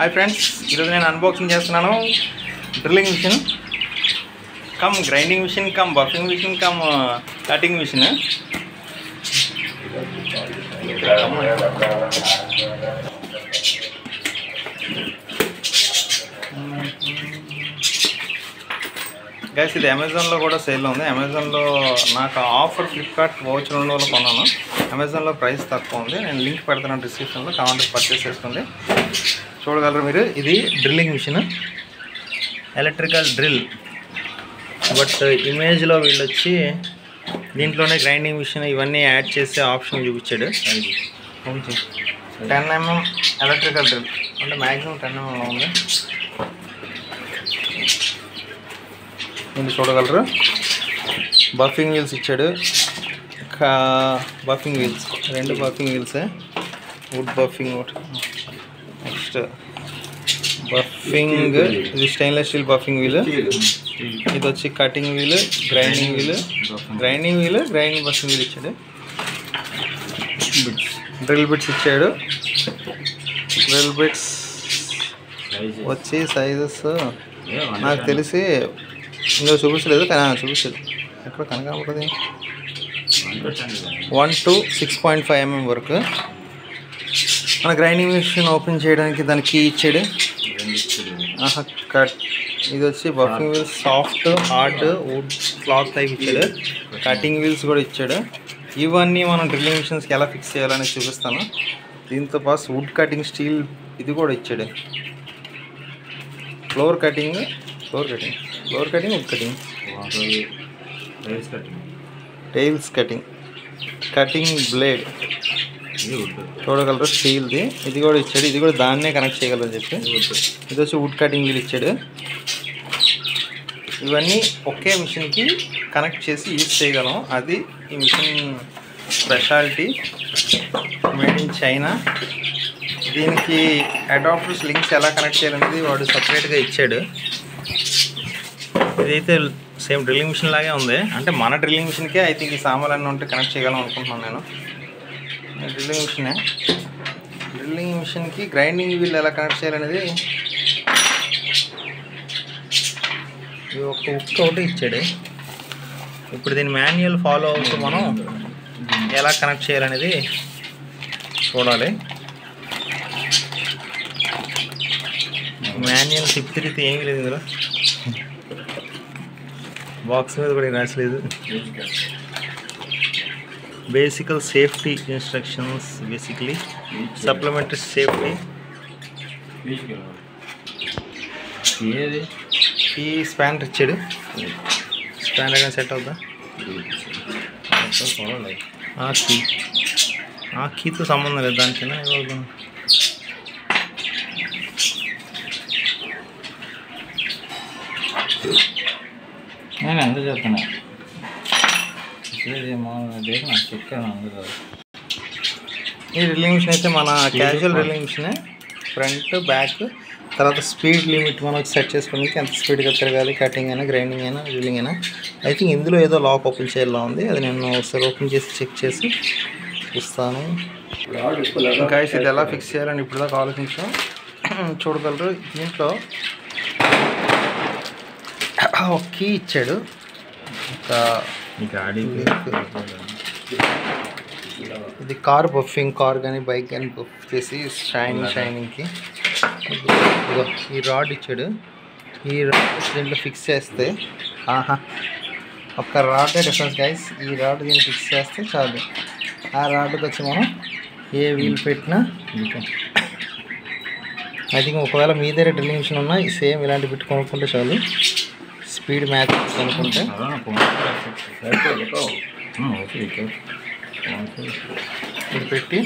Hi friends, ఈరోజు నేను unboxing చేస్తున్నాను drilling machine cum grinding machine cum buffing machine cum cutting machine. Guys ఇది అమెజాన్లో కూడా సేల్లో ఉంది. అమెజాన్లో నాకు ఆఫర్ ఫ్లిప్కార్ట్ వౌచర్ ఉన్న వల్ల కొన్నాను. అమెజాన్లో ప్రైస్ తక్కువ ఉంది. నేను లింక్ పెడతాను డిస్క్రిప్షన్లో, కావాలంటే పర్చేస్ చేసుకోండి. చూడగలరు మీరు. ఇది drilling machine, electrical drill. But ఇమేజ్లో వీళ్ళు వచ్చి దీంట్లోనే గ్రైండింగ్ మిషన్ ఇవన్నీ యాడ్ చేసే ఆప్షన్ చూపించాడు. 10 mm ఎలక్ట్రికల్ డ్రిల్ అంటే మ్యాక్సిమం 10 mm ఉంది. మీరు చూడగలరు. బఫింగ్ వీల్స్ ఇచ్చాడు. బఫింగ్ వీల్స్ 2 బఫింగ్ వీల్సే. వుడ్ బఫింగ్ ఒకటి, నెక్స్ట్ బఫింగ్ ఇది స్టెయిన్లెస్ స్టీల్ బఫింగ్ వీల్. ఇది వచ్చి cutting wheel, grinding wheel, grinding buffing wheel ఇచ్చాడు. డ్రిల్ బిట్స్ ఇచ్చాడు. డ్రిల్ బిట్స్ వచ్చి సైజెస్ నాకు తెలిసి ఇంకా చూపించలేదు, కానీ చూపించలేదు. ఎక్కడ కనకాపడుతుంది. 1 to 6.5 mm వరకు. మన గ్రైండింగ్ మిషన్ ఓపెన్ చేయడానికి దానికి కీ ఇచ్చాడు. కట్ ఇది వచ్చి buffing wheels soft hard wood cloth type ఇచ్చాడు. కటింగ్ వీల్స్ కూడా ఇచ్చాడు. ఇవన్నీ మనం డ్రిల్లింగ్ మిషన్స్కి ఎలా ఫిక్స్ చేయాలని చూపిస్తాను. దీంతో పాటు వుడ్ కటింగ్ స్టీల్ ఇది కూడా ఇచ్చాడు. Floor cutting, would cutting, tiles cutting, cutting blade చూడగలరు స్టీల్ది. ఇది కూడా ఇచ్చాడు. ఇది కూడా దాన్నే కనెక్ట్ చేయగలరని చెప్పి. ఇది వచ్చి వుడ్ కటింగ్ వీల్ ఇచ్చాడు. ఇవన్నీ ఒకే మిషన్కి కనెక్ట్ చేసి యూజ్ చేయగలం. అది ఈ machine speciality. Made in China. దీనికి అడాప్టర్స్ లింక్స్ ఎలా కనెక్ట్ చేయాలనేది వాడు సపరేట్గా ఇచ్చాడు. ఇదైతే సేమ్ డ్రిల్లింగ్ మిషన్ లాగే ఉంది. అంటే మన డ్రిల్లింగ్ మిషన్కే ఐ థింక్ ఈ సామాన్లన్నీ ఉంటే కనెక్ట్ చేయగలం అనుకుంటున్నాను నేను. డ్రిల్లింగ్ మిషనే. డ్రిల్లింగ్ మిషన్కి గ్రైండింగ్ వీల్ ఎలా కనెక్ట్ చేయాలనేది ఒక హుక్ ఒకటి ఇచ్చాడు. ఇప్పుడు దీని మాన్యువల్ ఫాలో అవుతూ మనం ఎలా కనెక్ట్ చేయాలనేది చూడాలి. మాన్యువల్ తిరిగితే ఏమీ లేదు ఇందులో. బాక్స్ మీద కూడా రాసలేదు. బేసికల్ safety instructions, basically supplementary safety. ఈ స్పానర్ ఇచ్చాడు. స్పానర్ కానీ సెట్ అవుతా. ఆ కీతో సంబంధం లేదు దానికైనా. నేను ఎంత చెప్తున్నా ఈ డ్రిల్లింగ్ మిషన్ అయితే మన క్యాజువల్ డ్రిల్లింగ్ మిషనే. ఫ్రంట్ బ్యాక్ తర్వాత స్పీడ్ లిమిట్ మనం సెట్ చేసుకోవడానికి ఎంత స్పీడ్గా తిరగాలి. కటింగ్ అయినా గ్రైండింగ్ అయినా డ్రిల్లింగ్ అయినా. ఐ థింక్ ఇందులో ఏదో లాక్ ఓపెన్ చేయాలా ఉంది. అది నేను ఒకసారి ఓపెన్ చేసి చెక్ చేసి ఇస్తాను. ఇంకా ఇది ఎలా ఫిక్స్ చేయాలని ఇప్పుడు దాకా ఆలోచించాం. చూడగలరు. దీంట్లో ఒక కీ ఇచ్చాడు. ఇది కార్ బఫింగ్, కార్ కానీ బైక్ కానీ బఫ్ చేసి షైనింగ్కి ఈ రాడ్ ఇచ్చాడు. ఈ రాడ్ దీంట్లో ఫిక్స్ చేస్తే ఒక్క రాడే డిఫరెన్స్ గైస్. ఈ రాడ్ దీన్ని ఫిక్స్ చేస్తే చాలు. ఆ రాడ్కి వచ్చి మనం ఏ వీల్ పెట్టినా ఐ థింక్ ఒకవేళ మీ దగ్గర డ్రిల్లింగ్ మిషన్ ఉన్నా సేమ్ ఇలాంటి పెట్టి కొనుక్కుంటే చాలు. స్పీడ్ మ్యాచ్ అనుకుంటే ఇది పెట్టి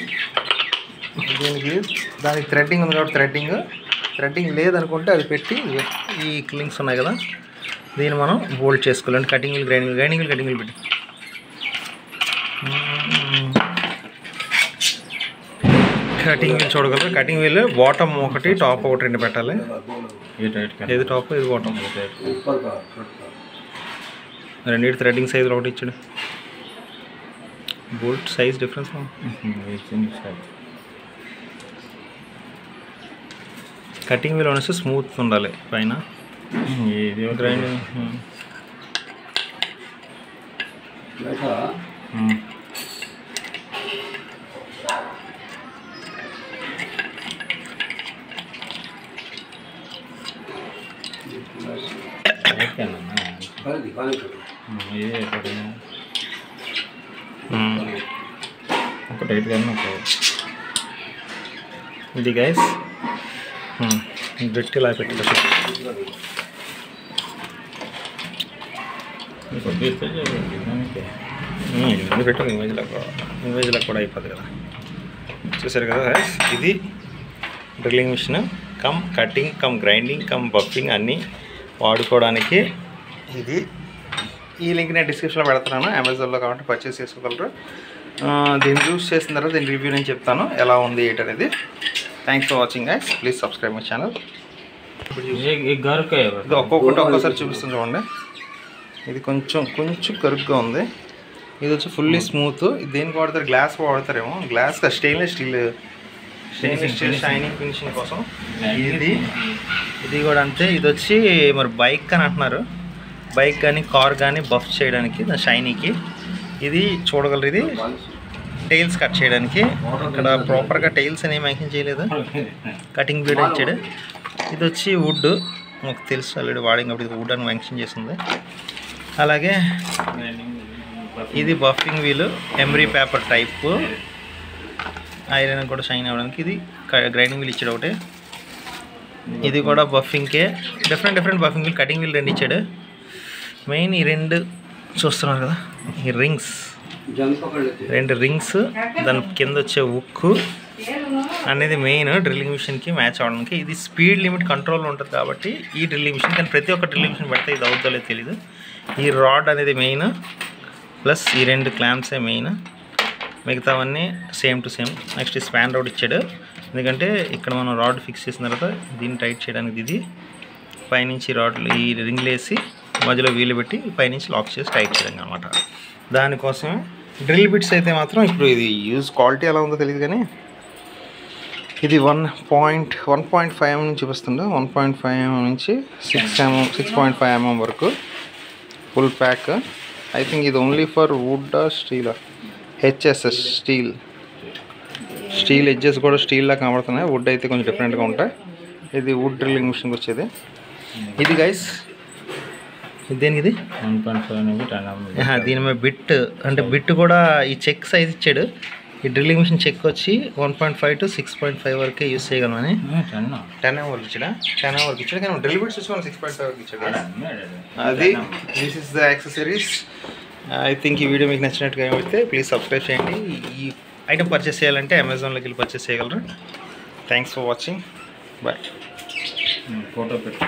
దానికి థ్రెడ్డింగ్ ఉంది కాబట్టి థ్రెడ్డింగ్ లేదనుకుంటే అది పెట్టి ఈ లింక్స్ ఉన్నాయి కదా దీన్ని మనం బోల్ట్ చేసుకోవాలంటే కటింగ్ వీల్, గ్రైండింగ్ వీల్ పెట్టి కటింగ్ వీల్ చూడగలరు. కటింగ్ వీల్ బాటమ్ ఒకటి, టాప్ ఒకటి 2 పెట్టాలి. ఏది టాప్ ఇది బాటమ్. రెండింటి థ్రెడ్డింగ్ సైజ్ ఒకటి ఇచ్చాడు. Bolt size difference cutting wheel అనేసి స్మూత్ ఉండాలి పైన గ్రైండింగ్. ఒక టైట్ కానీ ఇది గైస్ గట్టి ఇలా పెట్టి పెట్టాలి. ఇమేజ్లో కూడా అయిపోతుంది కదా. చూసారు కదా గైస్, ఇది drilling machine cum cutting cum grinding cum buffing అన్నీ వాడుకోవడానికి. ఇది ఈ లింక్ నేను డిస్క్రిప్షన్లో పెడుతున్నాను, అమెజాన్లో కాబట్టి పర్చేస్ చేసుకోగలరు. దీన్ని యూస్ చేసిన తర్వాత దీని రివ్యూ నేను చెప్తాను ఎలా ఉంది ఏంటనేది. Thanks for watching guys, please subscribe my channel. ఇది ఒక్కొక్కటి ఒక్కోసారి చూపిస్తుంది చూడండి. ఇది కొంచెం కరుగ్గా ఉంది. ఇది వచ్చి ఫుల్లీ స్మూత్. దేనికి వాడతారు? గ్లాస్ వాడతారేమో. Glass stainless steel shining finishing కోసం. ఇది కూడా అంతే. ఇది వచ్చి మరి బైక్ అని అంటున్నారు. బైక్ కానీ కార్ కానీ బఫ్ చేయడానికి షైనీకి. ఇది చూడగలరు. ఇది టైల్స్ కట్ చేయడానికి. ఇక్కడ ప్రాపర్గా టైల్స్ అనేవి మెన్షన్ చేయలేదు, కటింగ్ బ్లేడ్ ఇచ్చాడు. ఇది వచ్చి వుడ్, మాకు తెలుసు ఆల్రెడీ వాడింగ్ అప్పుడు ఇది వుడ్ అని మెన్షన్ చేసింది. అలాగే ఇది buffing wheel, emery paper type, iron కూడా షైన్ అవ్వడానికి. ఇది గ్రైండింగ్ వీల్ ఇచ్చాడు ఒకటి. ఇది కూడా బఫింగ్కే. Different buffing wheel, cutting wheel రెండు ఇచ్చాడు. మెయిన్ ఈ రెండు చూస్తున్నారు కదా, ఈ రింగ్స్, రెండు రింగ్స్, దాని కింద వచ్చే ఉక్కు అనేది మెయిన్ డ్రిల్లింగ్ మిషన్కి మ్యాచ్ అవ్వడానికి. ఇది స్పీడ్ లిమిట్ కంట్రోల్ ఉంటుంది కాబట్టి ఈ డ్రిల్లింగ్ మిషన్, కానీ ప్రతి ఒక్క డ్రిల్లింగ్ మిషన్ పెడితే ఇది అవుతుందో లేదో తెలీదు. ఈ రాడ్ అనేది మెయిన్, ప్లస్ ఈ రెండు క్లాంప్సే మెయిన్, మిగతావన్నీ సేమ్ టు సేమ్. నెక్స్ట్ ఈ స్పాన్ రాడ్ ఇచ్చాడు, ఎందుకంటే ఇక్కడ మనం రాడ్ ఫిక్స్ చేసిన తర్వాత దీన్ని టైట్ చేయడానికి ఇది పైనుంచి రాడ్లు ఈ రింగ్లు వేసి మధ్యలో వీలు పెట్టి పైనుంచి లాక్ చేసి టైట్ చేయడం అనమాట. దానికోసమే డ్రిల్ బిట్స్ అయితే మాత్రం ఇప్పుడు ఇది యూజ్ క్వాలిటీ ఎలా ఉందో తెలియదు, కానీ ఇది 1.5 mm నుంచి చూపిస్తుండే. 1.5 mm నుంచి 6.5 mm వరకు ఫుల్ ప్యాక్. ఐ థింక్ ఇది only for wood steel, HSS steel edges కూడా స్టీల్లా కనబడుతున్నాయి. వుడ్ అయితే కొంచెం డిఫరెంట్గా ఉంటాయి. ఇది వుడ్ డ్రిల్లింగ్ మిషన్కి వచ్చేది. ఇది గైస్ దేనికి ఇది 1.5 దీని మీద బిట్, అంటే బిట్ కూడా ఈ చెక్ సైజ్ ఇచ్చాడు. ఈ డ్రిల్లింగ్ మిషన్ చెక్ వచ్చి 1.5 to 6.5 వరకే యూస్ చేయగలమని. 10 mm వరకు ఇచ్చాడా? 10 mm వరకు ఇచ్చాడు, కానీ డ్రిల్ బిట్స్ వచ్చి మనం 6.5 వరకు ఇచ్చాడు. అది this is the accessories. I think ఈ వీడియో మీకు నచ్చినట్టుగా ఏమైతే ప్లీజ్ సబ్స్క్రైబ్ చేయండి. ఈ ఐటమ్ పర్చేస్ చేయాలంటే అమెజాన్లోకి వెళ్ళి పర్చేస్ చేయగలరు. Thanks for watching. Bye. Photo పెట్టు.